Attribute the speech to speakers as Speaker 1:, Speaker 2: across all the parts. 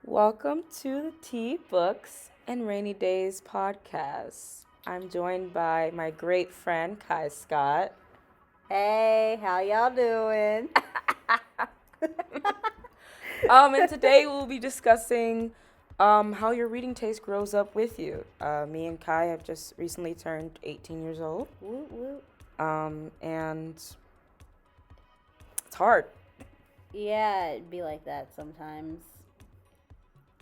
Speaker 1: Welcome to the Tea Books and Rainy Days podcast. I'm joined by my great friend Kai Scott.
Speaker 2: Hey, how y'all doing?
Speaker 1: And today we'll be discussing how your reading taste grows up with you. Me and Kai have just recently turned 18 years old.
Speaker 2: Woot woot.
Speaker 1: And it's hard.
Speaker 2: Yeah, it'd be like that sometimes.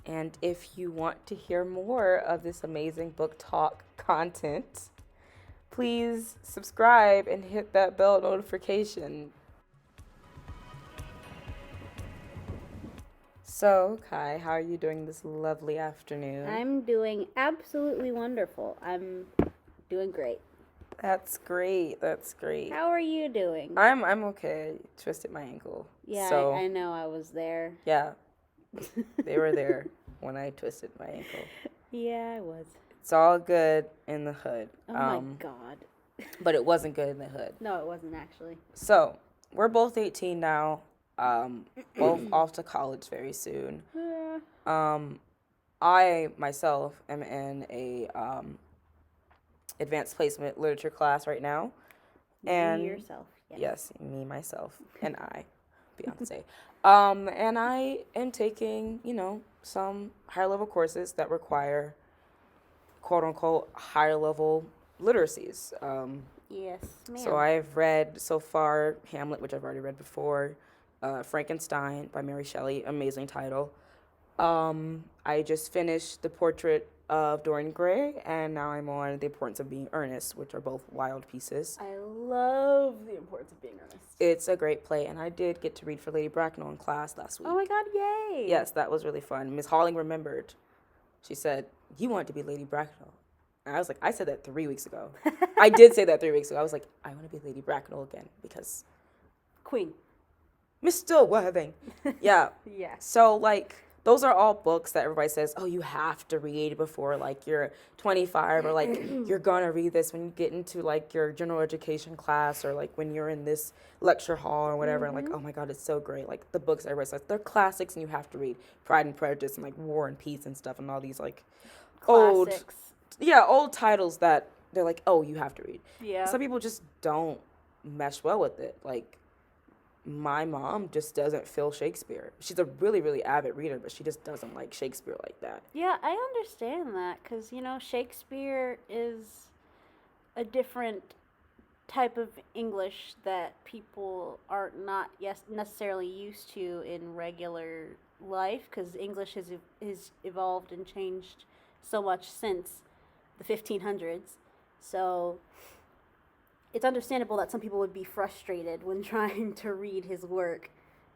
Speaker 1: And if you want to hear more of this amazing book talk content, please subscribe and hit that bell notification. So, Kai, how are you doing this lovely afternoon?
Speaker 2: I'm doing absolutely wonderful. I'm doing great.
Speaker 1: That's great. That's great.
Speaker 2: How are you doing?
Speaker 1: I'm okay. I twisted my ankle.
Speaker 2: Yeah,
Speaker 1: So,
Speaker 2: I know I was there.
Speaker 1: yeah, they were there when I twisted my ankle.
Speaker 2: Yeah, I was.
Speaker 1: It's all good in the hood.
Speaker 2: Oh my God.
Speaker 1: But it wasn't good in the hood.
Speaker 2: No, it wasn't actually.
Speaker 1: So, we're both 18 now. Both off to college very soon. I myself am in a advanced placement literature class right now. And
Speaker 2: you yourself.
Speaker 1: Yes, me, myself, and I, Beyonce. And I am taking, some higher level courses that require quote unquote higher level literacies.
Speaker 2: Yes, ma'am.
Speaker 1: So I've read so far Hamlet, which I've already read before, Frankenstein by Mary Shelley, amazing title. I just finished The Portrait of Dorian Gray, and now I'm on The Importance of Being Earnest, which are both wild pieces.
Speaker 2: I love The Importance of Being Earnest.
Speaker 1: It's a great play, and I did get to read for Lady Bracknell in class last week.
Speaker 2: Oh my God, yay!
Speaker 1: Yes, that was really fun. Miss Halling remembered. She said, "You want to be Lady Bracknell." And I was like, I said that 3 weeks ago. I did say that 3 weeks ago. I was like, I want to be Lady Bracknell again because
Speaker 2: Queen.
Speaker 1: Mr. Worthing. Yeah.
Speaker 2: Yeah.
Speaker 1: So, those are all books that everybody says, oh, you have to read before, you're 25, or, you're going to read this when you get into, your general education class, or, when you're in this lecture hall or whatever.
Speaker 2: Mm-hmm.
Speaker 1: And, oh, my God, it's so great. The books everybody says, they're classics and you have to read. Pride and Prejudice and, War and Peace and stuff and all these,
Speaker 2: Classics.
Speaker 1: old titles that they're like, oh, you have to read.
Speaker 2: Yeah.
Speaker 1: Some people just don't mesh well with it. My mom just doesn't feel Shakespeare. She's a really, really avid reader, but she just doesn't like Shakespeare like that.
Speaker 2: Yeah, I understand that because, Shakespeare is a different type of English that people are not necessarily used to in regular life because English has evolved and changed so much since the 1500s. So it's understandable that some people would be frustrated when trying to read his work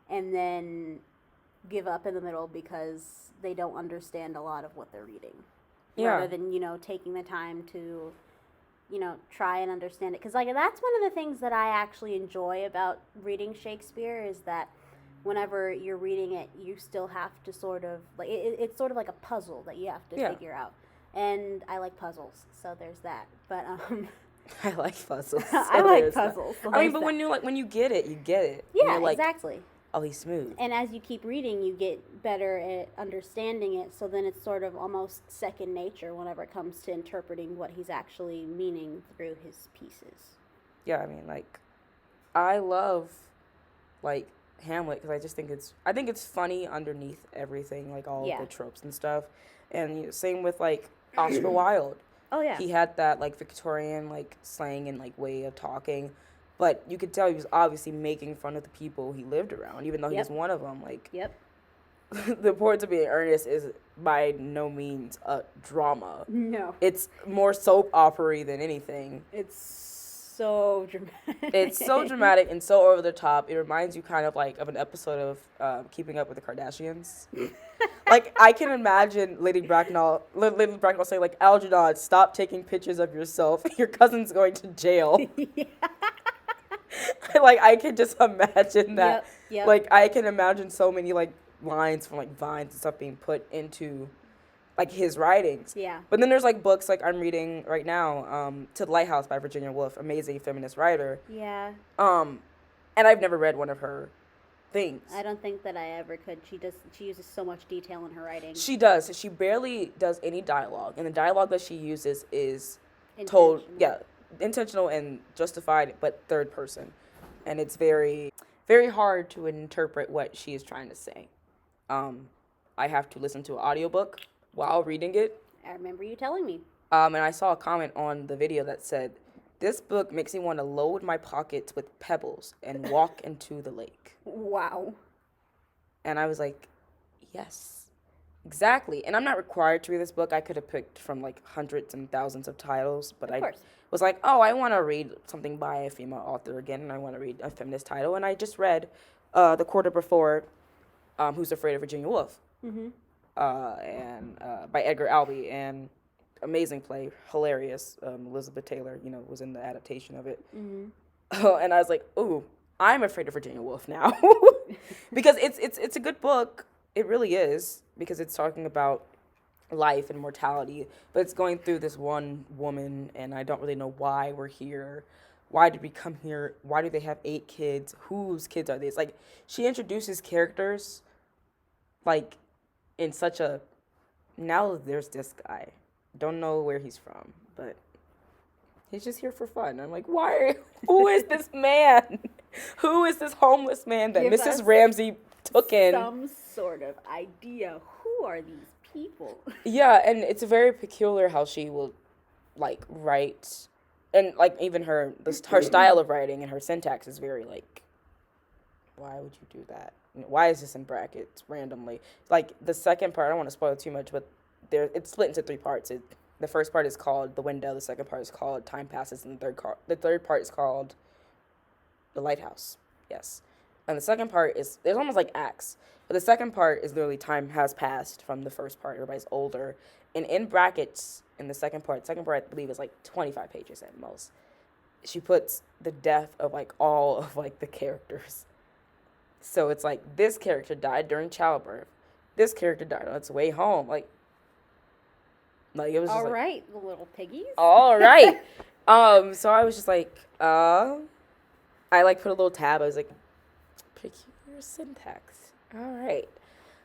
Speaker 2: and then give up in the middle because they don't understand a lot of what they're reading.
Speaker 1: Yeah.
Speaker 2: Rather than, taking the time to, try and understand it. Because, that's one of the things that I actually enjoy about reading Shakespeare is that whenever you're reading it, you still have to sort of, it's sort of like a puzzle that you have to figure out. And I like puzzles, so there's that. But,
Speaker 1: I like puzzles.
Speaker 2: I like puzzles.
Speaker 1: So but when you get it, you get it.
Speaker 2: Yeah, exactly.
Speaker 1: Oh, he's smooth.
Speaker 2: And as you keep reading, you get better at understanding it. So then it's sort of almost second nature whenever it comes to interpreting what he's actually meaning through his pieces.
Speaker 1: Yeah, I love Hamlet because I think it's funny underneath everything, all of the tropes and stuff. And same with Oscar Wilde.
Speaker 2: Oh, yeah.
Speaker 1: He had that, Victorian, slang and, way of talking. But you could tell he was obviously making fun of the people he lived around, even though he was one of them.
Speaker 2: Yep.
Speaker 1: The Importance of Being Earnest is by no means a drama.
Speaker 2: No.
Speaker 1: It's more soap opera-y than anything.
Speaker 2: It's so dramatic.
Speaker 1: It's so dramatic and so over the top. It reminds you kind of, of an episode of Keeping Up with the Kardashians. I can imagine Lady Bracknell saying, Algernon, stop taking pictures of yourself. Your cousin's going to jail.
Speaker 2: Yeah.
Speaker 1: I can just imagine that.
Speaker 2: Yep.
Speaker 1: I can imagine so many, lines from, Vines and stuff being put into, his writings.
Speaker 2: Yeah.
Speaker 1: But then there's, books, I'm reading right now, To the Lighthouse by Virginia Woolf, amazing feminist writer.
Speaker 2: Yeah.
Speaker 1: And I've never read one of her things.
Speaker 2: I don't think that I ever could. She uses so much detail in her writing.
Speaker 1: She does. She barely does any dialogue, and the dialogue that she uses is told, intentional and justified, but third person, and it's very, very hard to interpret what she is trying to say. I have to listen to an audiobook while reading it.
Speaker 2: I remember you telling me.
Speaker 1: And I saw a comment on the video that said, "This book makes me want to load my pockets with pebbles and walk into the lake."
Speaker 2: Wow.
Speaker 1: And I was like, yes, exactly. And I'm not required to read this book. I could have picked from like hundreds and thousands of titles, but I was like, oh, I want to read something by a female author again, and I want to read a feminist title. And I just read The Quarter Before, Who's Afraid of Virginia Woolf, and by Edgar Albee, and amazing play, hilarious. Elizabeth Taylor, was in the adaptation of it. And I was like, ooh, I'm afraid of Virginia Woolf now. Because it's a good book. It really is, because it's talking about life and mortality, but it's going through this one woman, and I don't really know why we're here. Why did we come here? Why do they have 8 kids? Whose kids are these? Like, she introduces characters, like, in such a, now there's this guy. Don't know where he's from, but he's just here for fun. I'm like, why? Who is this man? Who is this homeless man that Mrs. Ramsey took in?
Speaker 2: Some sort of idea. Who are these people?
Speaker 1: Yeah, and it's very peculiar how she will, like, write, and like even her style of writing and her syntax is very like, why would you do that? Why is this in brackets randomly? Like the second part, I don't want to spoil too much, but it's split into 3 parts. The first part is called The Window. The second part is called Time Passes, and the third part is called The Lighthouse. Yes. And the second part is, there's almost like acts. But the second part is literally time has passed from the first part. Everybody's older. And in brackets, in the second part, I believe is like 25 pages at most. She puts the death of like all of like the characters. So it's like, this character died during childbirth. This character died on its way home. Like it was just
Speaker 2: all right, the little piggies.
Speaker 1: All right. So I was just like, I like put a little tab. I was like, peculiar syntax. All right.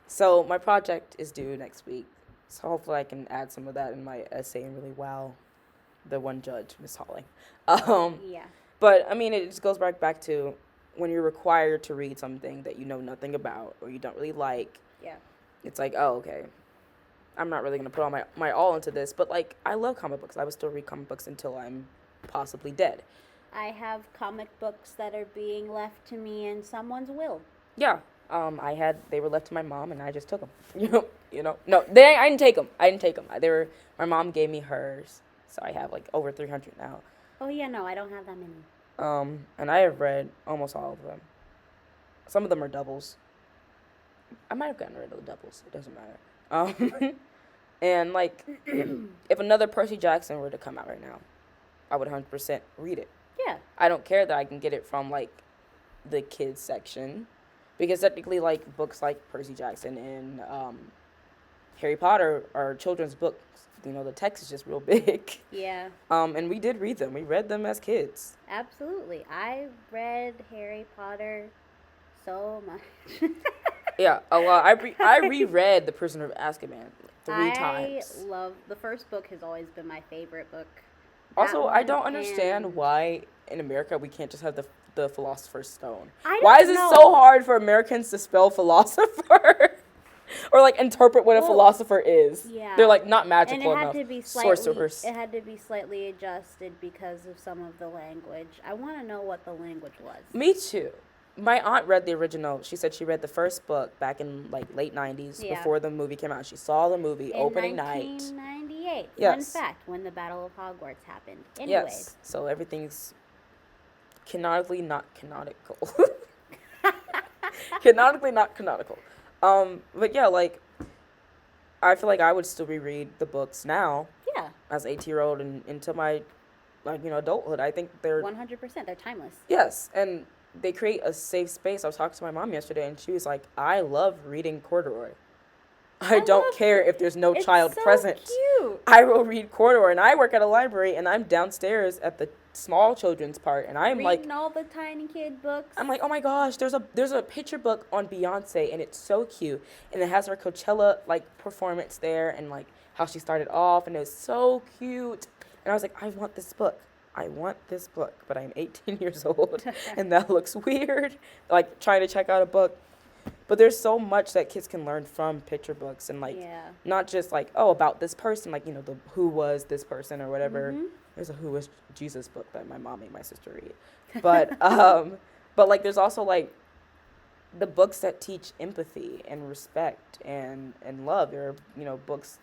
Speaker 1: So my project is due next week. So hopefully I can add some of that in my essay and really wow the one judge, Miss Holling.
Speaker 2: Yeah.
Speaker 1: But I mean, it just goes back to when you're required to read something that you know nothing about or you don't really like.
Speaker 2: Yeah.
Speaker 1: It's like, oh, okay. I'm not really going to put all my all into this, but like I love comic books. I would still read comic books until I'm possibly dead.
Speaker 2: I have comic books that are being left to me in someone's will.
Speaker 1: Yeah. They were left to my mom, and I just took them. No, I didn't take them. My mom gave me hers, so I have like over 300 now.
Speaker 2: Oh yeah, no, I don't have that many.
Speaker 1: And I have read almost all of them. Some of them are doubles. I might have gotten rid of the doubles. It doesn't matter. And like, if another Percy Jackson were to come out right now, I would 100% read it.
Speaker 2: Yeah.
Speaker 1: I don't care that I can get it from like the kids section. Because technically, like, books like Percy Jackson and Harry Potter are children's books. The text is just real big.
Speaker 2: Yeah.
Speaker 1: And we did read them. We read them as kids.
Speaker 2: Absolutely. I read Harry Potter so much.
Speaker 1: Yeah, a lot. I reread The Prisoner of Azkaban 3 times.
Speaker 2: I love, the first book has always been my favorite book.
Speaker 1: Also, I don't understand why in America we can't just have the Philosopher's Stone.
Speaker 2: Why
Speaker 1: is it so hard for Americans to spell philosopher? Or like interpret what a philosopher is?
Speaker 2: Yeah.
Speaker 1: They're like not magical
Speaker 2: enough.
Speaker 1: Sorcerers.
Speaker 2: It had to be slightly adjusted because of some of the language. I want to know what the language was.
Speaker 1: Me too. My aunt read the original. She said she read the first book back in like late 90s before the movie came out. She saw the movie opening night.
Speaker 2: 1998.
Speaker 1: Yes.
Speaker 2: Fun fact, when the Battle of Hogwarts happened. Anyways.
Speaker 1: Yes. So everything's canonically not canonical. Canonically not canonical. But yeah, like, I feel like I would still reread the books now.
Speaker 2: Yeah.
Speaker 1: As an 18-year-old and into my, like, adulthood. I think they're
Speaker 2: 100%. They're timeless.
Speaker 1: Yes, and they create a safe space. I was talking to my mom yesterday, and she was like, I love reading corduroy. I don't care if there's no child present.
Speaker 2: Cute.
Speaker 1: I will read corduroy, and I work at a library, and I'm downstairs at the small children's part, and I'm like,
Speaker 2: reading all the tiny kid books.
Speaker 1: I'm like, oh my gosh, there's a picture book on Beyonce, and it's so cute, and it has her Coachella like performance there, and like how she started off, and it was so cute, and I was like, I want this book. I want this book, but I'm 18 years old, and that looks weird, like trying to check out a book. But there's so much that kids can learn from picture books, and like not just like, oh, about this person, like, you know, the who was this person or whatever.
Speaker 2: Mm-hmm.
Speaker 1: There's a Who Was Jesus book that my mom made my sister read. But but like there's also like the books that teach empathy and respect and love. There are, you know, books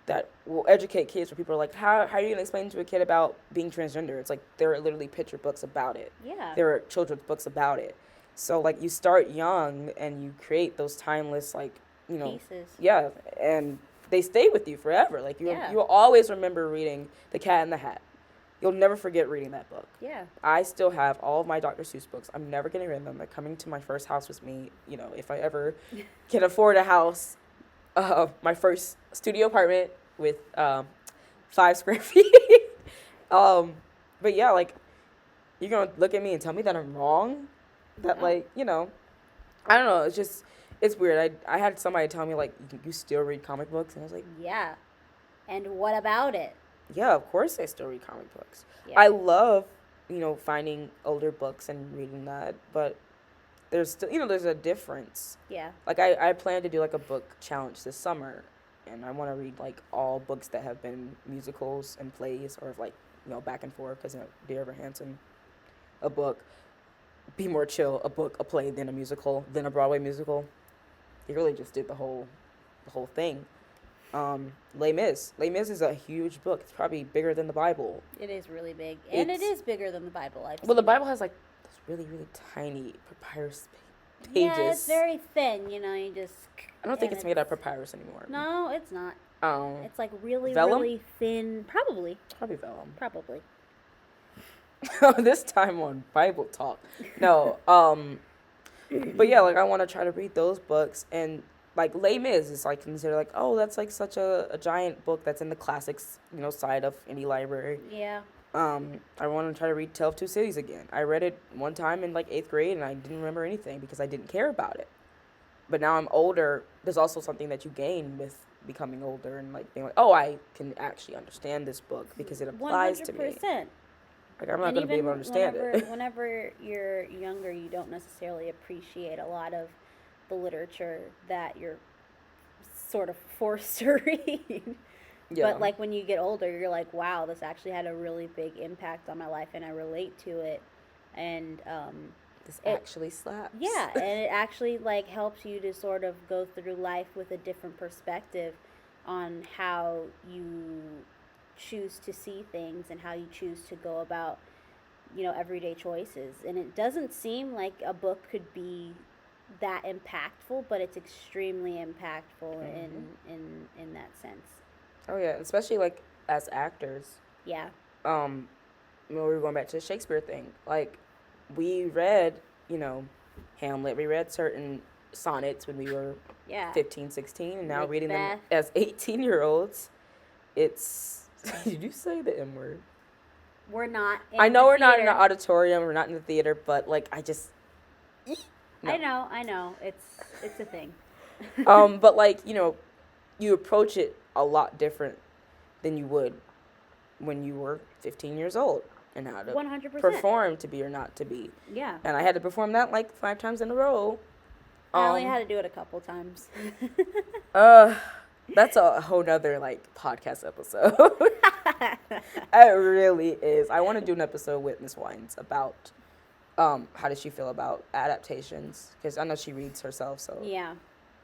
Speaker 1: that will educate kids where people are like, how are you gonna explain to a kid about being transgender? It's like there are literally picture books about it.
Speaker 2: Yeah.
Speaker 1: There are children's books about it. So like you start young and you create those timeless, like, you know,
Speaker 2: pieces.
Speaker 1: Yeah, and they stay with you forever. Like you will always remember reading The Cat in the Hat. You'll never forget reading that book.
Speaker 2: Yeah.
Speaker 1: I still have all of my Dr. Seuss books. I'm never getting rid of them. They're coming to my first house with me. You know, if I ever can afford a house, my first studio apartment with 5 square feet. But yeah, like, you're going to look at me and tell me that I'm wrong? That, like, you know, I don't know. It's just, it's weird. I had somebody tell me, like, you still read comic books? And I was like,
Speaker 2: yeah. And what about it?
Speaker 1: Yeah, of course I still read comic books.
Speaker 2: Yeah.
Speaker 1: I love, you know, finding older books and reading that, but there's still, you know, there's a difference.
Speaker 2: Yeah.
Speaker 1: Like, I plan to do, like, a book challenge this summer, and I want to read, like, all books that have been musicals and plays, or, like, you know, back and forth, because, you know, Dear Evan Hansen, a book, Be More Chill, a book, a play, then a musical, then a Broadway musical. He really just did the whole thing. Les Mis. Les Mis is a huge book. It's probably bigger than the Bible.
Speaker 2: It is really big. And it is bigger than the Bible.
Speaker 1: Well, the Bible has, like, those really, really tiny papyrus pages.
Speaker 2: Yeah, it's very thin, you know, you just...
Speaker 1: I don't think it's made out of papyrus anymore.
Speaker 2: No, it's not.
Speaker 1: Oh.
Speaker 2: It's, like, really,
Speaker 1: vellum?
Speaker 2: really thin. Probably.
Speaker 1: Probably vellum.
Speaker 2: Probably.
Speaker 1: This time on Bible Talk. No, but yeah, like, I want to try to read those books, and... like, Les Mis is, like, considered, like, oh, that's, like, such a giant book that's in the classics, you know, side of any library.
Speaker 2: Yeah.
Speaker 1: I want to try to read Tale of Two Cities again. I read it one time in, like, 8th grade, and I didn't remember anything because I didn't care about it. But now I'm older. There's also something that you gain with becoming older and, like, being like, oh, I can actually understand this book because it applies 100%. To me. Like, I'm not going to be able to understand it.
Speaker 2: Whenever you're younger, you don't necessarily appreciate a lot of the literature that you're sort of forced to read. Yeah. But, like, when you get older, you're like, wow, this actually had a really big impact on my life, and I relate to it. And
Speaker 1: this actually slaps.
Speaker 2: Yeah, and it actually, like, helps you to sort of go through life with a different perspective on how you choose to see things and how you choose to go about, you know, everyday choices. And it doesn't seem like a book could be that impactful, but it's extremely impactful in that sense.
Speaker 1: Oh yeah, especially, like, as actors.
Speaker 2: Yeah.
Speaker 1: When we were going back to the Shakespeare thing, like, we read, you know, Hamlet. We read certain sonnets when we were 15, 16, and now
Speaker 2: Macbeth.
Speaker 1: reading them as 18-year-olds, it's... Did you say the M word?
Speaker 2: We're not in
Speaker 1: I know
Speaker 2: the
Speaker 1: we're
Speaker 2: theater.
Speaker 1: not in an auditorium, we're not in the theater, but, like, I just... No.
Speaker 2: I know. It's a thing.
Speaker 1: But, like, you know, you approach it a lot different than you would when you were 15 years old and how to
Speaker 2: 100%.
Speaker 1: perform to be or not to be.
Speaker 2: Yeah.
Speaker 1: And I had to perform that, like, 5 times in a row.
Speaker 2: I only had to do it a couple times.
Speaker 1: That's a whole nother, like, podcast episode. It really is. I want to do an episode with Miss Wines about how does she feel about adaptations? Because I know she reads herself, so...
Speaker 2: Yeah.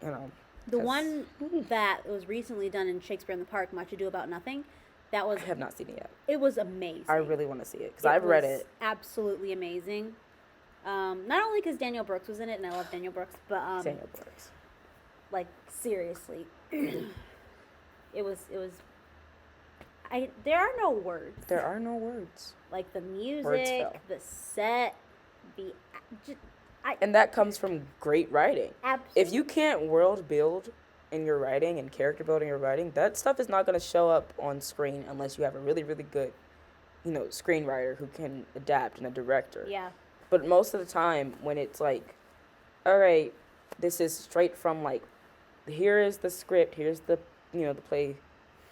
Speaker 1: You know.
Speaker 2: The one that was recently done in Shakespeare in the Park, Much Ado About Nothing, that was...
Speaker 1: I have not seen it yet.
Speaker 2: It was amazing.
Speaker 1: I really want to see it, because I've read it.
Speaker 2: Absolutely amazing. Not only because Daniel Brooks was in it, and I love Daniel Brooks, but...
Speaker 1: Daniel Brooks.
Speaker 2: Like, seriously. It was... There are no words.
Speaker 1: There are no words.
Speaker 2: Like, the music, the set...
Speaker 1: And that comes from great writing.
Speaker 2: Absolutely.
Speaker 1: If you can't world build in your writing and character building in your writing, that stuff is not going to show up on screen unless you have a really, really good screenwriter who can adapt and a director.
Speaker 2: Yeah.
Speaker 1: But most of the time when it's like, all right, this is straight from like, here is the script, here's the the play,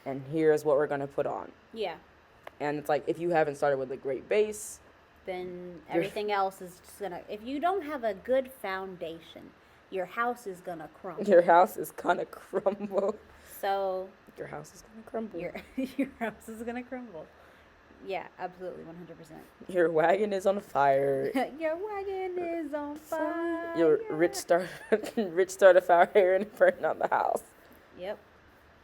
Speaker 1: and here's what we're gonna put on.
Speaker 2: Yeah.
Speaker 1: And it's like, if you haven't started with a great base,
Speaker 2: then everything else is just gonna. If you don't have a good foundation, your house is gonna crumble.
Speaker 1: Your house is gonna crumble.
Speaker 2: So
Speaker 1: your house is gonna crumble.
Speaker 2: Your house is gonna crumble. Yeah, absolutely, 100%.
Speaker 1: Your wagon is on fire.
Speaker 2: Your wagon is on fire.
Speaker 1: Your rich start a fire and burn down the house.
Speaker 2: Yep.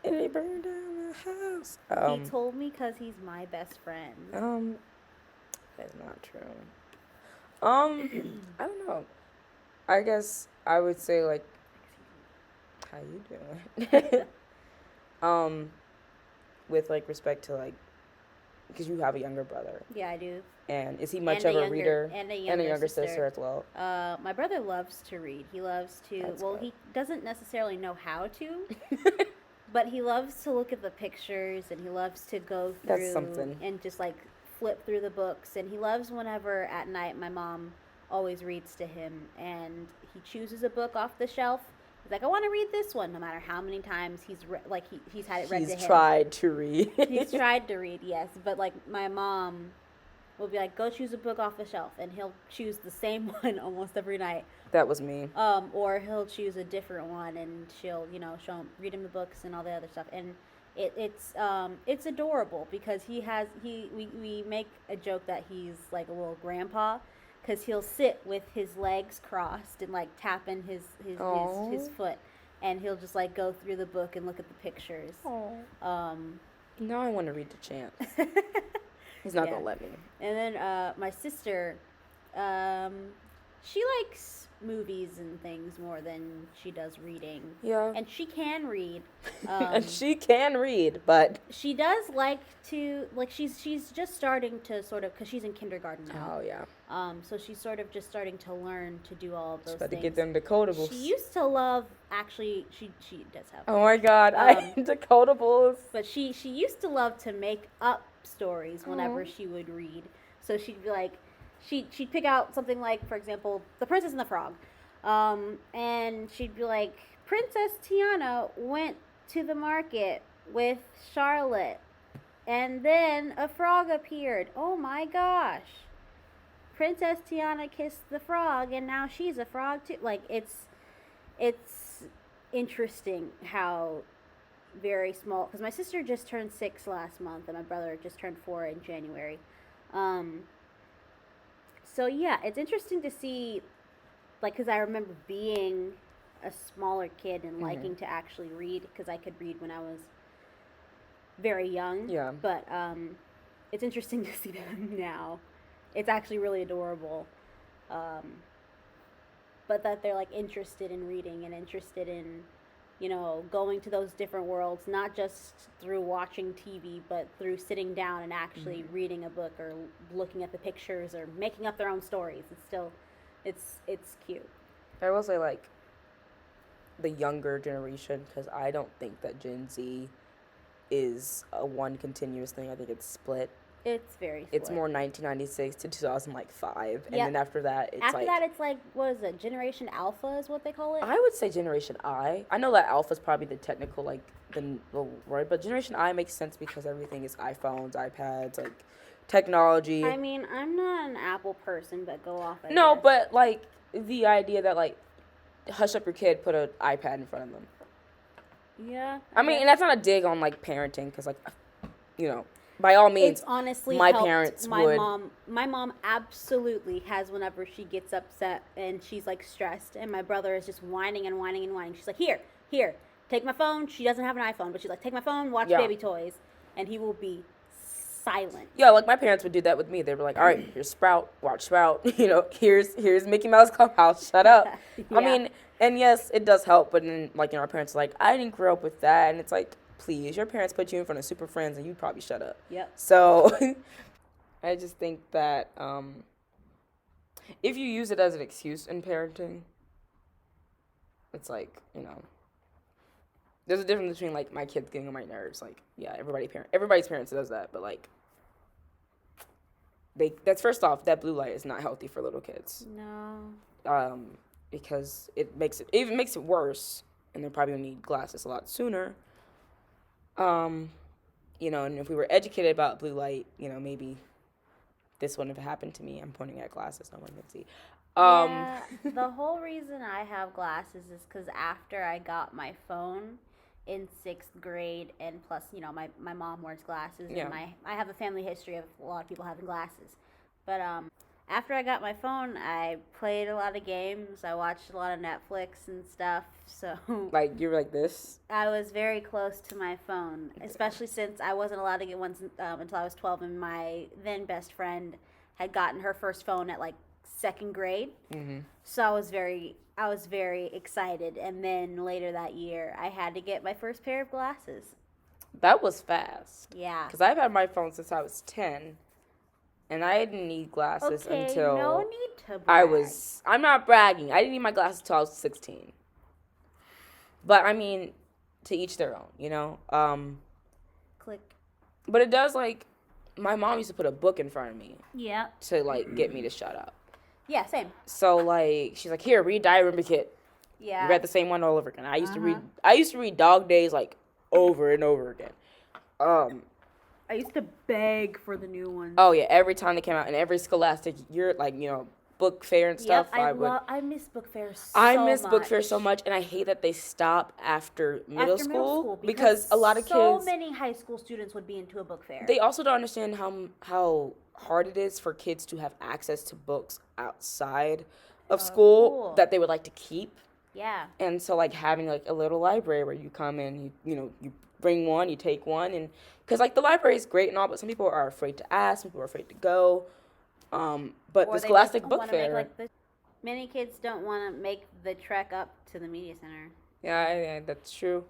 Speaker 1: And they burned down the house.
Speaker 2: He told me because he's my best friend.
Speaker 1: That's not true. I don't know. I guess I would say like, how you doing? With like respect to like, because you have a younger brother.
Speaker 2: Yeah, I do.
Speaker 1: And is he much of a reader?
Speaker 2: And a
Speaker 1: younger sister as well.
Speaker 2: My brother loves to read. He loves to. That's good. He doesn't necessarily know how to, but he loves to look at the pictures and he loves to go through.
Speaker 1: That's something.
Speaker 2: And just like flip through the books. And he loves whenever at night my mom always reads to him and he chooses a book off the shelf. He's like, I want to read this one, no matter how many times he's had it read to him.
Speaker 1: He's tried to read.
Speaker 2: He's tried to read, yes. But, like, my mom will be like, go choose a book off the shelf. And he'll choose the same one almost every night.
Speaker 1: That was me.
Speaker 2: Or he'll choose a different one and she'll, show him, read him the books and all the other stuff. And it's adorable because we make a joke that he's like a little grandpa. Because he'll sit with his legs crossed and like tapping his foot, and he'll just like go through the book and look at the pictures.
Speaker 1: Now I want to read the chant. He's not gonna let me.
Speaker 2: And then my sister, she likes movies and things more than she does reading.
Speaker 1: Yeah.
Speaker 2: And she can read.
Speaker 1: And she can read, but
Speaker 2: she does like to she's just starting to sort of, because she's in kindergarten now.
Speaker 1: Oh yeah.
Speaker 2: So she's sort of just starting to learn to do all of those
Speaker 1: she's about
Speaker 2: things.
Speaker 1: to get them decodables.
Speaker 2: She used to love, actually, she does have.
Speaker 1: Oh my God, decodables.
Speaker 2: But she used to love to make up stories whenever she would read. So she'd be like, she'd pick out something like, for example, The Princess and the Frog. And she'd be like, Princess Tiana went to the market with Charlotte. And then a frog appeared. Oh my gosh. Princess Tiana kissed the frog and now she's a frog too. Like, it's interesting how very small, because my sister just turned 6 last month and my brother just turned 4 in January. So yeah, it's interesting to see, like, because I remember being a smaller kid and liking to actually read, because I could read when I was very young.
Speaker 1: Yeah.
Speaker 2: But it's interesting to see them now. It's actually really adorable. But that they're like interested in reading and interested in, going to those different worlds, not just through watching TV, but through sitting down and actually reading a book or looking at the pictures or making up their own stories. It's still, it's cute.
Speaker 1: I will say, like, the younger generation, because I don't think that Gen Z is a one continuous thing. I think it's split.
Speaker 2: It's very split.
Speaker 1: It's more 1996 to 2005, and then after that, it's
Speaker 2: after that, it's like, what is it? Generation Alpha is what they call it.
Speaker 1: I would say Generation I. I know that Alpha is probably the technical, like, the word, but Generation I makes sense because everything is iPhones, iPads, like, technology.
Speaker 2: I mean, I'm not an Apple person, but go off.
Speaker 1: No, but like the idea that like, hush up your kid, put an iPad in front of them.
Speaker 2: Yeah.
Speaker 1: I mean, and that's not a dig on like parenting, because like, by all means,
Speaker 2: it's honestly
Speaker 1: my
Speaker 2: helped
Speaker 1: parents
Speaker 2: my
Speaker 1: would.
Speaker 2: My mom absolutely has whenever she gets upset and she's like stressed, and my brother is just whining and whining and whining. She's like, here, take my phone. She doesn't have an iPhone, but she's like, take my phone, watch Baby Toys, and he will be silent.
Speaker 1: Yeah, like my parents would do that with me. They'd be like, all right, here's Sprout, watch Sprout. Here's Mickey Mouse Clubhouse. Shut up.
Speaker 2: Yeah.
Speaker 1: I mean, and yes, it does help, but then like our parents are like, I didn't grow up with that, and it's like, please, your parents put you in front of Super Friends and you'd probably shut up.
Speaker 2: Yep.
Speaker 1: So I just think that if you use it as an excuse in parenting, it's like, there's a difference between like my kids getting on my nerves. Like, yeah, everybody's parents does that, but like, that's first off, that blue light is not healthy for little kids.
Speaker 2: No.
Speaker 1: Because it even makes it worse, and they're probably gonna need glasses a lot sooner. And if we were educated about blue light, maybe this wouldn't have happened to me. I'm pointing at glasses, no one can see.
Speaker 2: Yeah, the whole reason I have glasses is because after I got my phone in 6th grade, and plus, my mom wears glasses,
Speaker 1: Yeah.
Speaker 2: and I have a family history of a lot of people having glasses. But after I got my phone, I played a lot of games. I watched a lot of Netflix and stuff. So
Speaker 1: Like, you're like this?
Speaker 2: I was very close to my phone, especially since I wasn't allowed to get one until I was 12, and my then best friend had gotten her first phone at like 2nd grade.
Speaker 1: Mm-hmm.
Speaker 2: So I was very excited, and then later that year I had to get my first pair of glasses.
Speaker 1: That was fast.
Speaker 2: Yeah.
Speaker 1: Because I've had my phone since I was 10, and I didn't need glasses until
Speaker 2: no need to brag.
Speaker 1: I'm not bragging. I didn't need my glasses until I was 16. But I mean, to each their own,
Speaker 2: Click.
Speaker 1: But it does, like, my mom used to put a book in front of me
Speaker 2: Yeah.
Speaker 1: to, like, get me to shut up.
Speaker 2: Yeah, same.
Speaker 1: So, like, she's like, here, read Diary of a Wimpy Kid.
Speaker 2: Yeah.
Speaker 1: You read the same one all over again. I used to read Dog Days, like, over and over again.
Speaker 2: I used to beg for the new ones.
Speaker 1: Oh yeah, every time they came out, and every Scholastic year, like, book fair and stuff.
Speaker 2: Yep, I miss book fairs so
Speaker 1: I miss
Speaker 2: much.
Speaker 1: book fair so much, and I hate that they stop after middle school because a lot of kids.
Speaker 2: So many high school students would be into a book fair.
Speaker 1: They also don't understand how hard it is for kids to have access to books outside of school that they would like to keep.
Speaker 2: Yeah.
Speaker 1: And so, like, having, like, a little library where you come in, you bring one, you take one, and because, like, the library is great and all, but some people are afraid to ask, some people are afraid to go. But the Scholastic Book Fair.
Speaker 2: Many kids don't want to make the trek up to the media center.
Speaker 1: Yeah, that's true.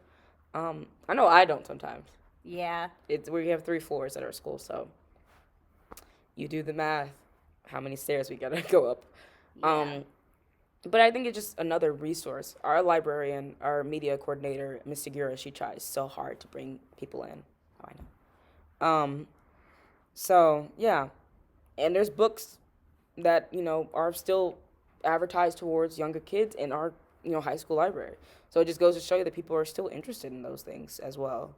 Speaker 1: I know I don't sometimes.
Speaker 2: Yeah.
Speaker 1: We have 3 floors at our school, so you do the math, how many stairs we gotta go up.
Speaker 2: Yeah.
Speaker 1: But I think it's just another resource. Our librarian, our media coordinator, Miss Segura, she tries so hard to bring people in. Oh, I know. So, yeah. And there's books that, are still advertised towards younger kids in our, high school library. So it just goes to show you that people are still interested in those things as well.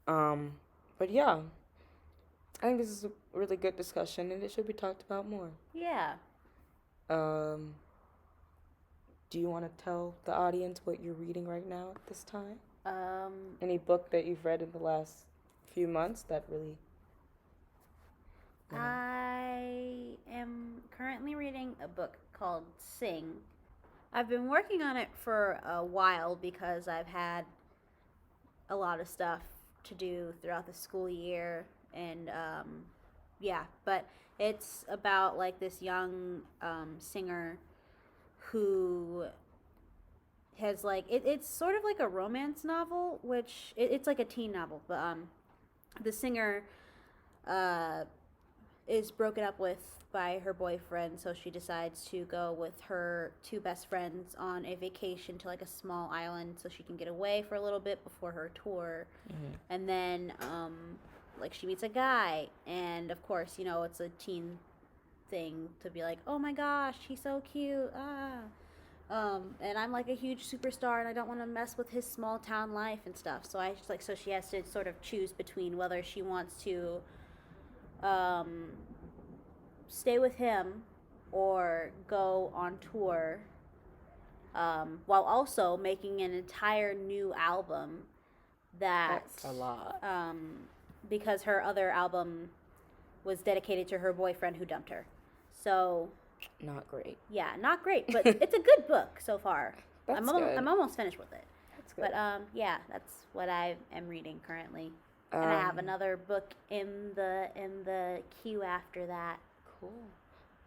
Speaker 1: But yeah, I think this is a really good discussion, and it should be talked about more.
Speaker 2: Yeah.
Speaker 1: Do you want to tell the audience what you're reading right now at this time? Any book that you've read in the last few months that really...
Speaker 2: I am currently reading a book called Sing. I've been working on it for a while because I've had a lot of stuff to do throughout the school year, and but it's about like this young singer who has like it's sort of like a romance novel, which it's like a teen novel, but the singer is broken up with by her boyfriend, so she decides to go with her 2 best friends on a vacation to like a small island so she can get away for a little bit before her tour.
Speaker 1: Mm-hmm.
Speaker 2: And then like she meets a guy, and of course, it's a teen thing to be like, oh my gosh, he's so cute, and I'm like a huge superstar, and I don't want to mess with his small town life and stuff. So so she has to sort of choose between whether she wants to stay with him or go on tour, while also making an entire new album.
Speaker 1: That's a lot.
Speaker 2: Because her other album was dedicated to her boyfriend who dumped her. So
Speaker 1: not great.
Speaker 2: Yeah, not great, but it's a good book so far.
Speaker 1: That's
Speaker 2: I'm
Speaker 1: good.
Speaker 2: I'm almost finished with it.
Speaker 1: That's good.
Speaker 2: But yeah, that's what I am reading currently. And I have another book in the queue after that.
Speaker 1: Cool.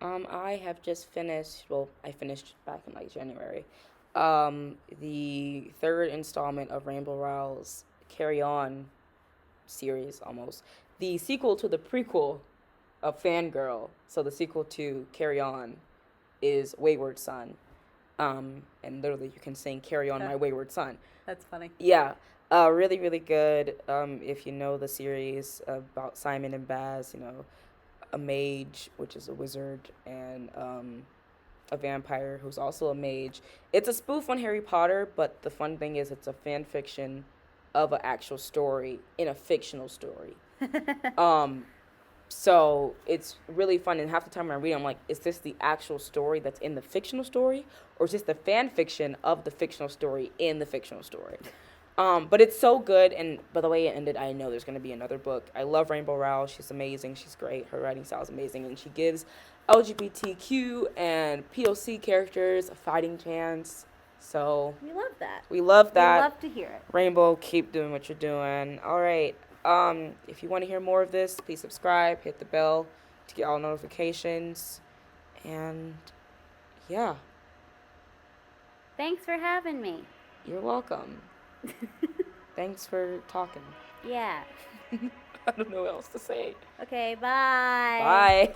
Speaker 1: I have just finished. Well, I finished back in like January. The 3rd installment of Rainbow Rowell's Carry On series, almost the sequel to the prequel of Fangirl. So the sequel to Carry On is Wayward Son. And literally you can sing Carry On My Wayward Son.
Speaker 2: That's funny.
Speaker 1: Yeah. Really, really good. If you know the series about Simon and Baz, a mage, which is a wizard, and a vampire who's also a mage. It's a spoof on Harry Potter, but the fun thing is it's a fan fiction of an actual story in a fictional story. So it's really fun, and half the time when I read it, I'm like, is this the actual story that's in the fictional story, or is this the fan fiction of the fictional story in the fictional story? But it's so good, and by the way it ended, I know there's going to be another book. I love Rainbow Rowell. She's amazing. She's great. Her writing style is amazing, and she gives LGBTQ and POC characters a fighting chance. So
Speaker 2: We love that.
Speaker 1: we love that.
Speaker 2: We love to hear it.
Speaker 1: Rainbow, keep doing what you're doing. All right. If you want to hear more of this, please subscribe, hit the bell to get all notifications, and yeah,
Speaker 2: Thanks for having me.
Speaker 1: you're welcome. Thanks for talking.
Speaker 2: Yeah.
Speaker 1: I don't know what else to say.
Speaker 2: Okay, bye.
Speaker 1: Bye.